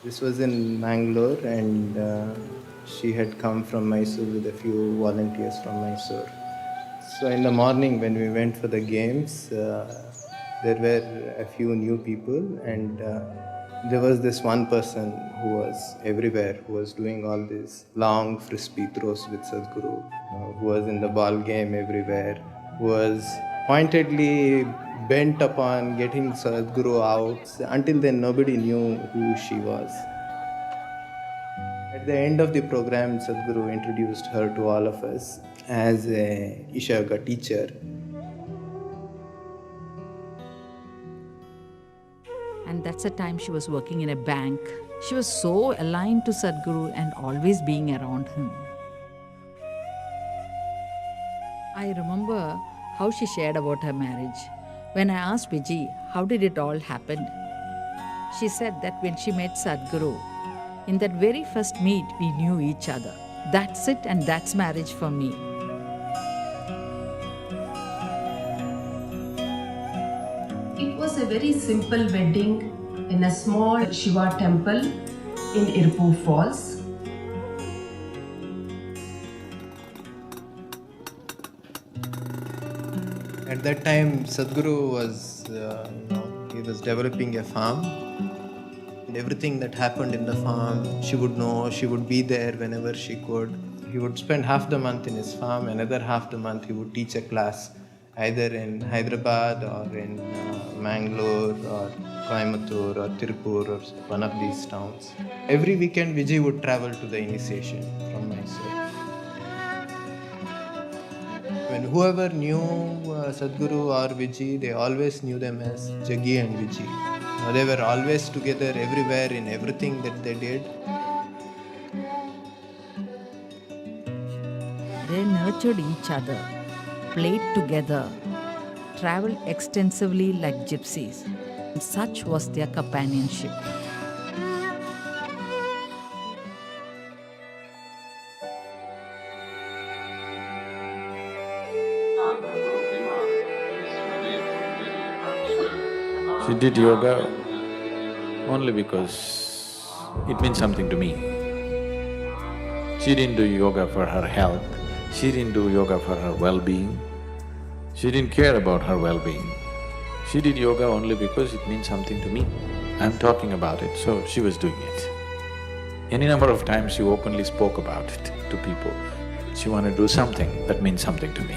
This was in Mangalore, and she had come from Mysore with a few volunteers from Mysore. So in the morning when we went for the games, there were a few new people, and there was this one person who was everywhere, who was doing all these long frisbee throws with Sadhguru, who was in the ball game everywhere, who was pointedly bent upon getting Sadhguru out. Until then, nobody knew who she was. At the end of the program, Sadhguru introduced her to all of us as a Isha teacher. And that's the time she was working in a bank. She was so aligned to Sadhguru and always being around him. I remember how she shared about her marriage. When I asked Vijay, how did it all happen? She said that when she met Sadhguru, in that very first meet, we knew each other. That's it, and that's marriage for me. It was a very simple wedding in a small Shiva temple in Irpur Falls. At that time, Sadhguru was, he was developing a farm. And everything that happened in the farm, she would know, she would be there whenever she could. He would spend half the month in his farm, another half the month he would teach a class, either in Hyderabad or in Mangalore or Coimbatore or Tirupur or one of these towns. Every weekend, Vijay would travel to the initiation from Mysore. When whoever knew Sadhguru or Vijay, they always knew them as Jaggi and Vijay. They were always together everywhere in everything that they did. They nurtured each other, played together, traveled extensively like gypsies. And such was their companionship. She did yoga only because it means something to me. She didn't do yoga for her health, she didn't do yoga for her well-being, she didn't care about her well-being. She did yoga only because it means something to me. I'm talking about it, so she was doing it. Any number of times she openly spoke about it to people. She wanted to do something that means something to me.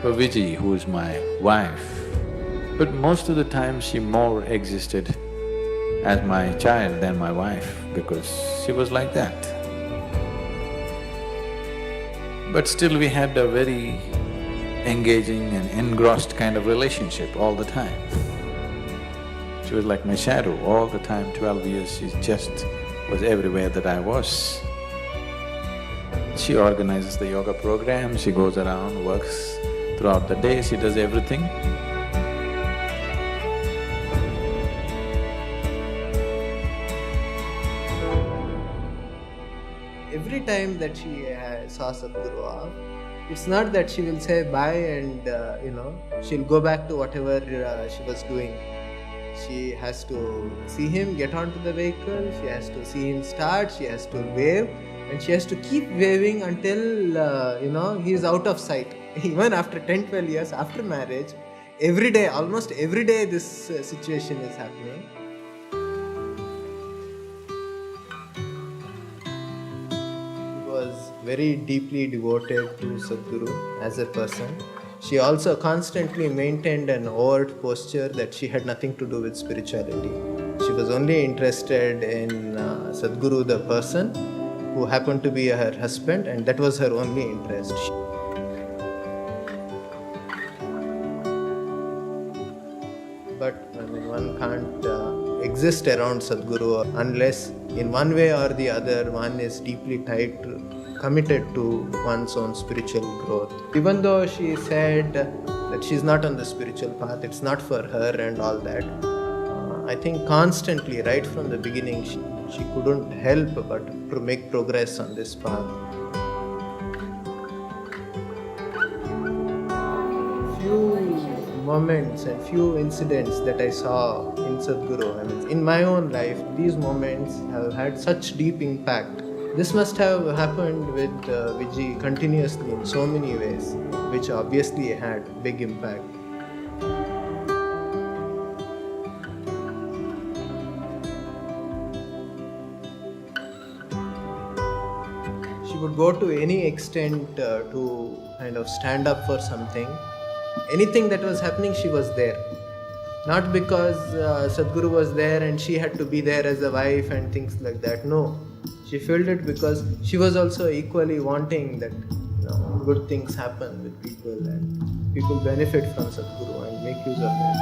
For Vijay, who is my wife, but most of the time she more existed as my child than my wife because she was like that. But still we had a very engaging and engrossed kind of relationship all the time. She was like my shadow all the time, 12 years, she just was everywhere that I was. She organizes the yoga program, she goes around, works throughout the day, she does everything. Every time that she saw Sadhguru off, it's not that she will say bye and she'll go back to whatever she was doing. She has to see him get onto the vehicle, she has to see him start, she has to wave, and she has to keep waving until he's out of sight. Even after 10-12 years after marriage, every day, almost every day this situation is happening. She was very deeply devoted to Sadhguru as a person. She also constantly maintained an overt posture that she had nothing to do with spirituality. She was only interested in Sadhguru the person, who happened to be her husband, and that was her only interest. But one can't exist around Sadhguru unless in one way or the other one is deeply committed to one's own spiritual growth. Even though she said that she's not on the spiritual path, it's not for her and all that, I think constantly, right from the beginning, she couldn't help but to make progress on this path. Few moments and few incidents that I saw in Sadhguru. I mean, in my own life, these moments have had such deep impact. This must have happened with Vijay continuously in so many ways, which obviously had big impact. She would go to any extent to kind of stand up for something. Anything that was happening, she was there. Not because Sadhguru was there and she had to be there as a wife and things like that. No, she felt it because she was also equally wanting that good things happen with people and people benefit from Sadhguru and make use of that.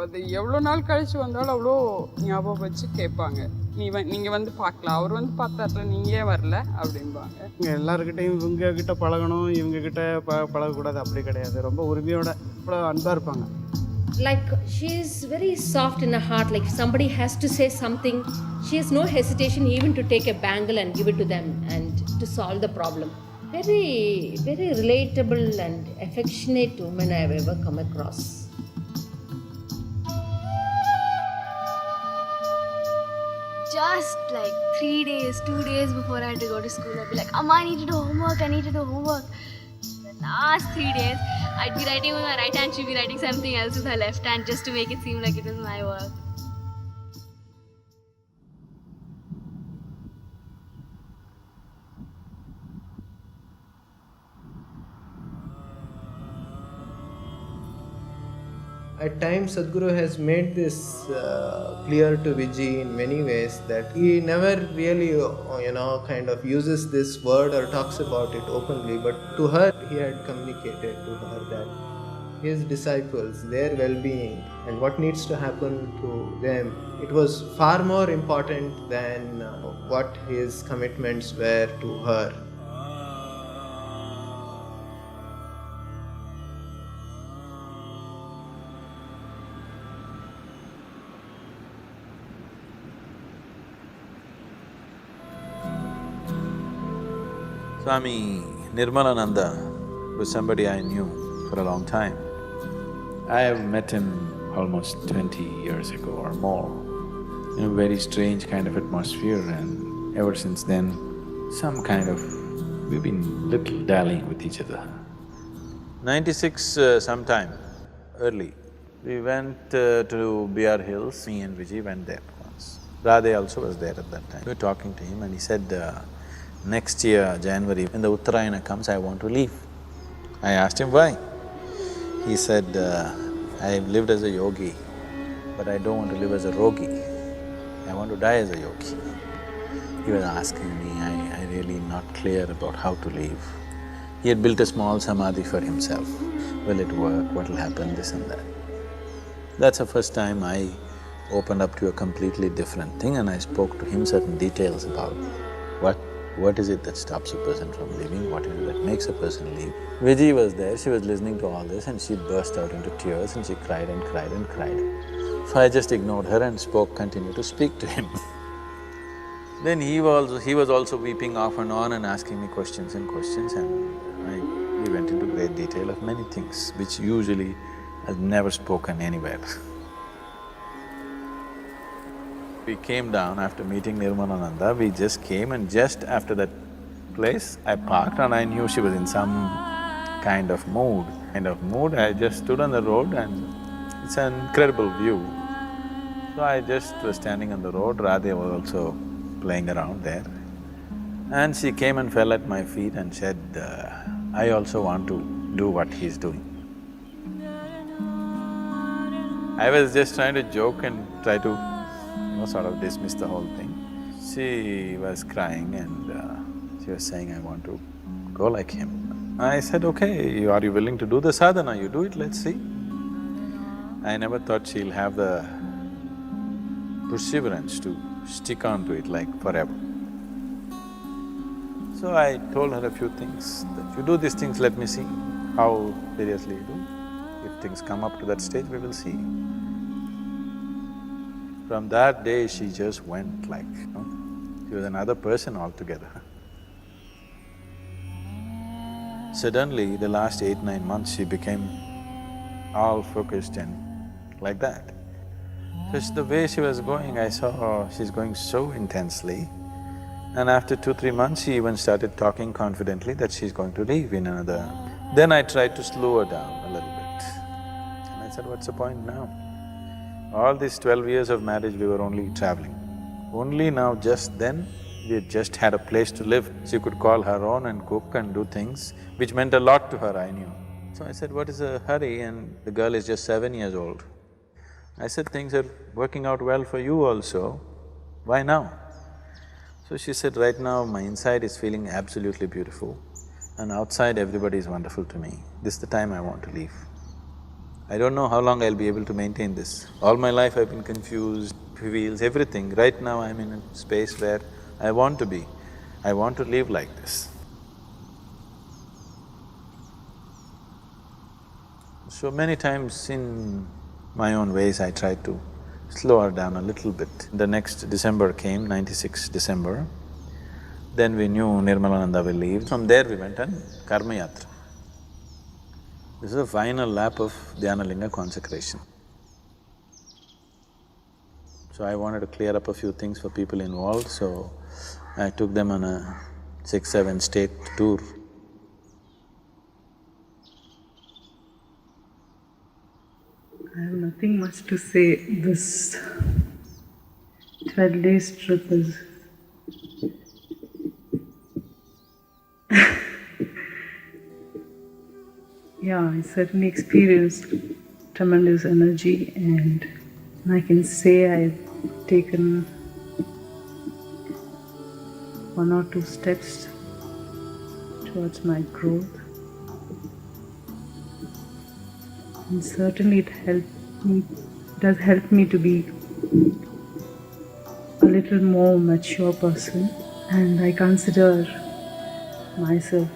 அது எவ்வளோ நாள் கழிச்சு வந்தாலும் அவ்வளோ ஞாபகம் வச்சு கேட்பாங்க. நீங்கள் வந்து பார்க்கலாம், அவர் வந்து பார்த்தார்ல, நீங்கள் ஏன் வரல அப்படிம்பாங்க. இங்கே எல்லாருக்கிட்டையும் இவங்கக்கிட்ட பழகணும், இவங்கக்கிட்ட பழகக்கூடாது அப்படி கிடையாது. ரொம்ப உரிமையோட இவ்வளோ அன்பாக இருப்பாங்க. Like she is very soft in her heart. Like if somebody has to say something, she has no hesitation even to take a bangle and give it to them and to solve the problem. Very, very relatable and affectionate woman I have ever come across. Just like 3 days, 2 days before I had to go to school, I'd be like, Amma, I need to do homework, I need to do homework. The last 3 days, I'd be writing with my right hand, she'd be writing something else with her left hand just to make it seem like it was my work. At times, Sadhguru has made this clear to Vijay in many ways that he never really, kind of uses this word or talks about it openly, but to her, he had communicated to her that his disciples, their well-being and what needs to happen to them, it was far more important than what his commitments were to her. Swami Nirmalananda was somebody I knew for a long time. I have met him almost 20 years ago or more in a very strange kind of atmosphere, and ever since then, we've been little dallying with each other. 96 sometime early, we went to BR Hills, me and Vijay went there once. Radhe also was there at that time. We were talking to him and he said, next year, January, when the Uttarayana comes, I want to leave. I asked him why. He said, I've lived as a yogi, but I don't want to live as a rogi. I want to die as a yogi. He was asking me, I really not clear about how to live. He had built a small samadhi for himself. Will it work? What will happen? This and that. That's the first time I opened up to a completely different thing, and I spoke to him certain details about what is it that stops a person from living, what is it that makes a person live. Vijay was there, she was listening to all this and she burst out into tears and she cried and cried and cried. So I just ignored her and continued to speak to him. Then he was also weeping off and on and asking me questions and we went into great detail of many things which usually I've never spoken anywhere. We came down after meeting Nirmalananda, we just came, and just after that place, I parked and I knew she was in some kind of mood. I just stood on the road and it's an incredible view. So I just was standing on the road, Radhe was also playing around there. And she came and fell at my feet and said, I also want to do what he's doing. I was just trying to joke and try to sort of dismiss the whole thing. She was crying and she was saying, I want to go like him. I said, okay, are you willing to do the sadhana? You do it, let's see. I never thought she'll have the perseverance to stick on to it like forever. So I told her a few things, that you do these things, let me see how seriously you do. If things come up to that stage, we will see. From that day, she just went like, She was another person altogether. Suddenly, the last 8-9 months, she became all focused and like that. Just the way she was going, I saw she's going so intensely. And after 2-3 months, she even started talking confidently that she's going to leave in another… Then I tried to slow her down a little bit. And I said, what's the point now? All these 12 years of marriage, we were only traveling. Only now, just then, we had just had a place to live. She could call her own and cook and do things, which meant a lot to her, I knew. So I said, what is the hurry? And the girl is just 7 years old. I said, things are working out well for you also, why now? So she said, right now my inside is feeling absolutely beautiful and outside everybody is wonderful to me. This is the time I want to leave. I don't know how long I'll be able to maintain this. All my life I've been confused, feels everything. Right now I'm in a space where I want to be. I want to live like this. So many times in my own ways I tried to slow her down a little bit. The next December came, 96 December. Then we knew Nirmalananda will leave. From there we went on Karma Yatra. This is the final lap of Dhyanalinga consecration. So I wanted to clear up a few things for people involved, so I took them on a 6-7 state tour. I have nothing much to say. This 12 days trip is yeah, I certainly experienced tremendous energy, and I can say I've taken 1 or 2 steps towards my growth. And certainly does help me to be a little more mature person, and I consider myself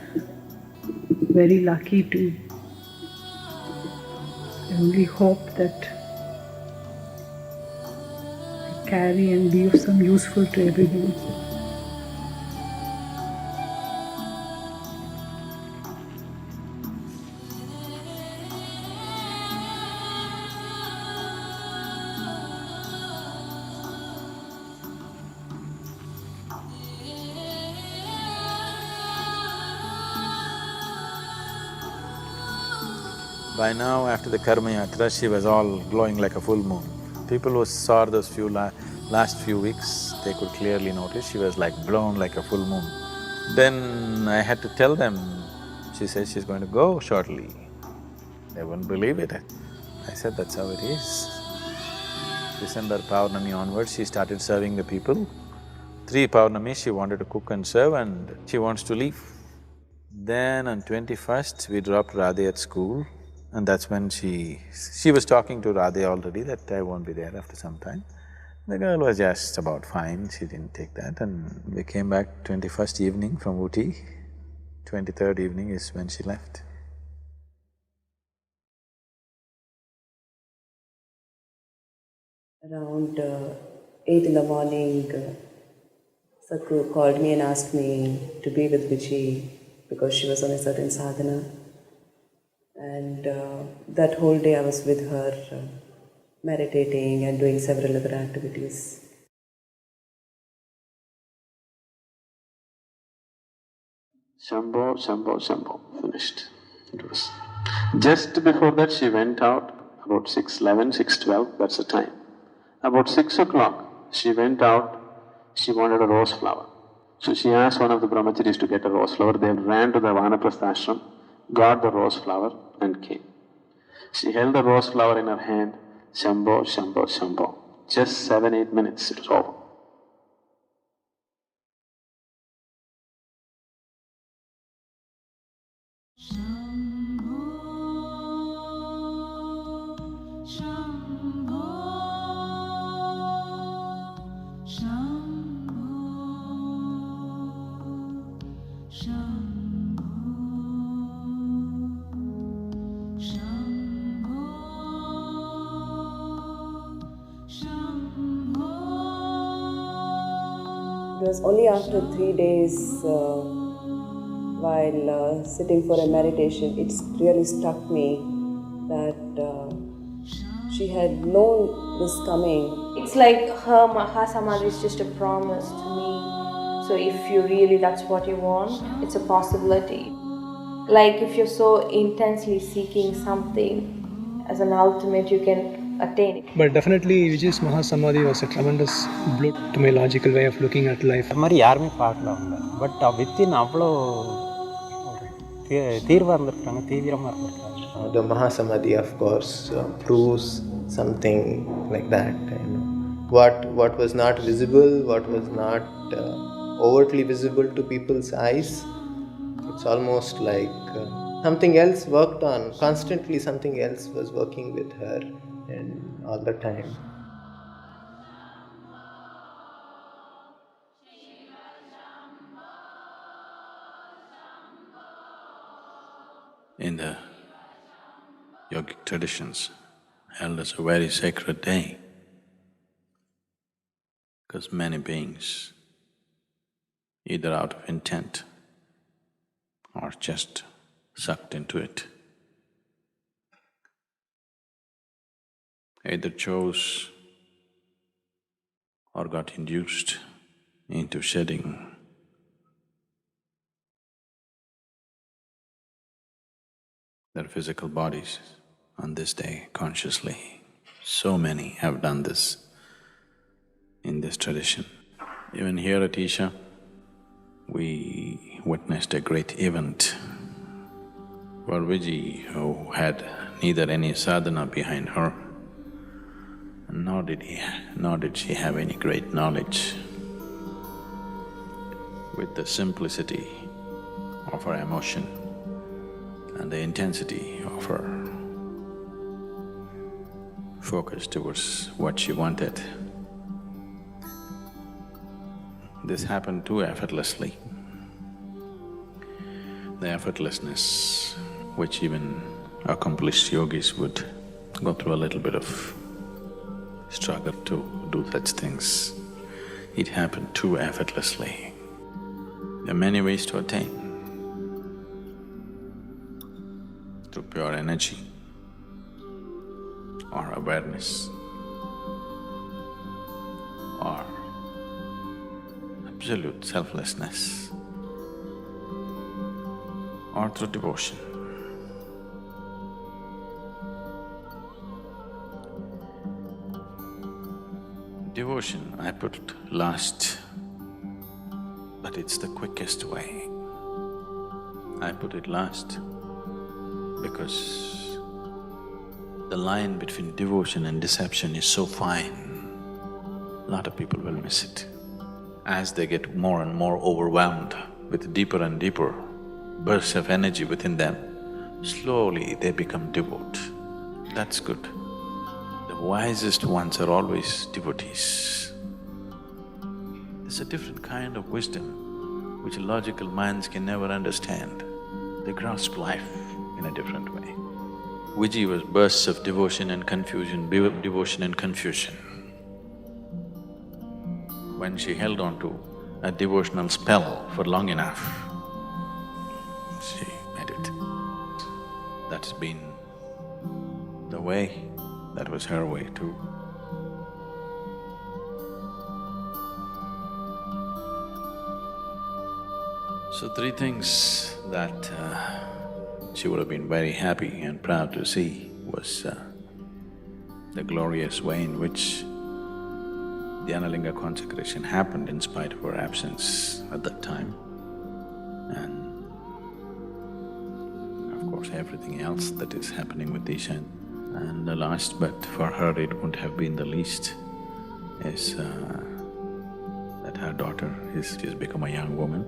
very lucky to… I only hope that I carry and be of some useful to everyone. By now, after the Karma Yatra, she was all glowing like a full moon. People who saw those last few weeks, they could clearly notice she was like blown like a full moon. Then I had to tell them, she says she's going to go shortly. They wouldn't believe it. I said, that's how it is. December Paurnami onwards, she started serving the people. 3 Paurnami, she wanted to cook and serve and she wants to leave. Then on 21st, we dropped Radhe at school. And that's when she was talking to Radhe already that I won't be there after some time. The girl was just about fine, she didn't take that, and we came back 21st evening from Ooty. 23rd evening is when she left. Around 8 in the morning, Sadhguru called me and asked me to be with Vijay because she was on a certain sadhana. And that whole day I was with her, meditating and doing several other activities. Shambho, Shambho, Shambho, finished. It was… Just before that she went out, about 6:11, 6:12, that's the time. About 6 o'clock, she went out, she wanted a rose flower. So she asked one of the brahmacharis to get a rose flower. They ran to the Vanaprastha ashram, got the rose flower and came. She held the rose flower in her hand, Shambho, Shambho, Shambho. Just 7-8 minutes, it was over. It was only after 3 days while sitting for a meditation, it really struck me that she had known this coming. It's like her Mahasamadhi is just a promise to me. So if you really, that's what you want, it's a possibility. Like if you're so intensely seeking something as an ultimate, you can attain it. But definitely Vijay's Mahasamadhi was a tremendous blow to my logical way of looking at life. அது மாதிரி யாருமே பார்க்கல அவங்க. But within அவ்வளோ தீர்வாக இருந்திருக்காங்க, தீவிரமாக இருந்திருக்காங்க. The Mahasamadhi, of course, proves something like that. What was not visible, what was not overtly visible to people's eyes, it's almost like something else worked on. Constantly something else was working with her, and all the time. In the yogic traditions, held as a very sacred day, because many beings, either out of intent or just sucked into it, either chose or got induced into shedding their physical bodies on this day consciously. So many have done this in this tradition. Even here at Isha, we witnessed a great event for Vijay, who had neither any sadhana behind her, nor did she have any great knowledge. With the simplicity of her emotion and the intensity of her focus towards what she wanted, this happened too effortlessly. The effortlessness which even accomplished yogis would go through a little bit of struggle to do such things. It happened too effortlessly. There are many ways to attain. Through pure energy or awareness or absolute selflessness or through devotion. Devotion I put last, but it's the quickest way. I put it last because the line between devotion and deception is so fine, a lot of people will miss it. As they get more and more overwhelmed with deeper and deeper bursts of energy within them, slowly they become devout. That's good. The wisest ones are always devotees. It's a different kind of wisdom which logical minds can never understand. They grasp life in a different way. Vijay was bursts of devotion and confusion, devotion and confusion. When she held on to a devotional spell for long enough, she made it. That's been the way, that was her way too. So 3 things that she would have been very happy and proud to see was the glorious way in which the Analinga consecration happened in spite of her absence at that time, and of course everything else that is happening with Isha. And the last, but for her it wouldn't have been the least, is that her daughter has become a young woman.